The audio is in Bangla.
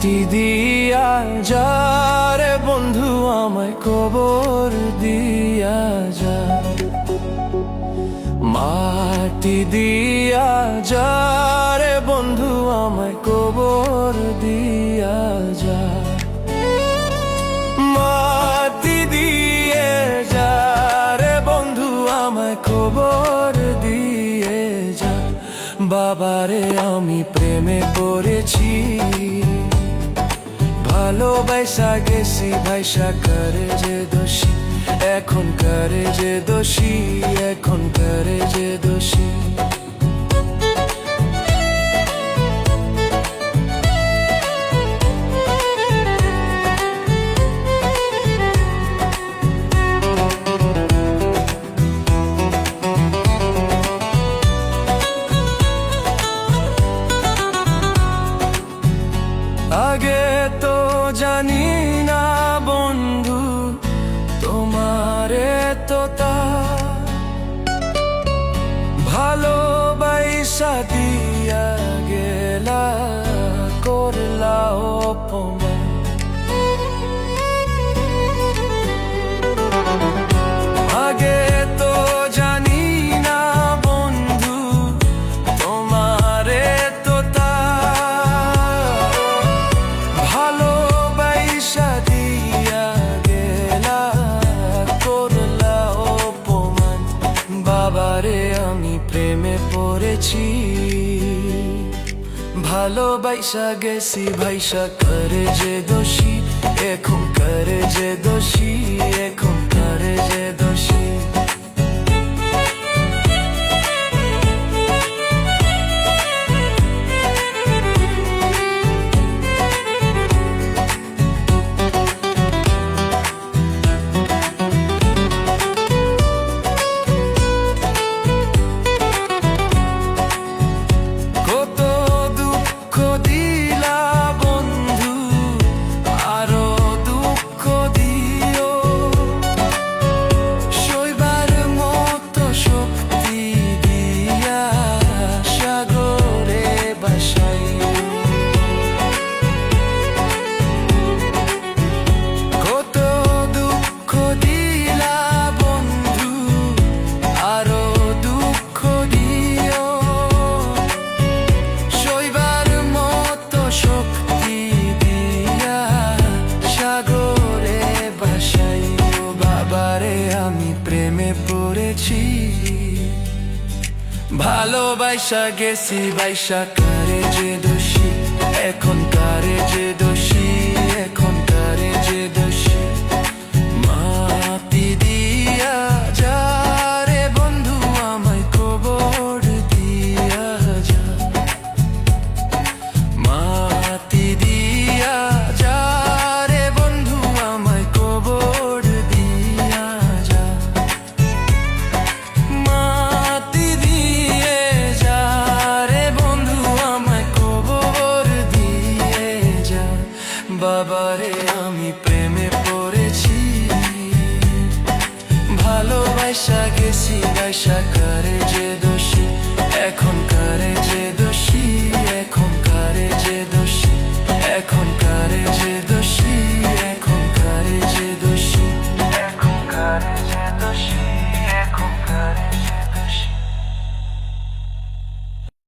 মাটি দিয়া যা রে বন্ধু আমায় কবর দিয়া যা, মাটি দিয়া যা রে বন্ধু আমায় কবর দিয়া যা, মাটি দিয়ে যা রে বন্ধু আমায় কবর দিয়ে যা। বাবারে আমি প্রেমে পড়েছি, ভালোবাসা গেছি ভাইসা করে যে দোষী, এখন করে যে দোষী, এখন করে যে দোষী। আগে তো জানি না বন্ধু তোমারে তো তা ভালোবাসা দিয়া গেলা, করলা অপমান। আগে তো জানি না বন্ধু তোমারে তো তা ভালোবাসা দিয়া গেলা, করলা অপমান। বাবারে আমি প্রেমে পড়েছি, ভালোবাসা গেছি ভাইসা করে যে দোষী, এখন করে যে দোষী, এখন করে যে দোষী। ভালোবাসা গেছি বাইসা করে যে দোষী, এখন করে যে দোষী, এখন করে যে দোষী। মাটি দিয়া যা রে বন্ধু আমায় কবর দিয়া যা, মাটি দিয়া যা রে বন্ধু আমায় কবর দিয়া যা, মাটি দিয়ে যা রে বন্ধু আমায় কবর দিয়ে যা। বাবারে আমি প্রেমে পড়েছি, ভালোবাসা গেছি ভাইসা করে যে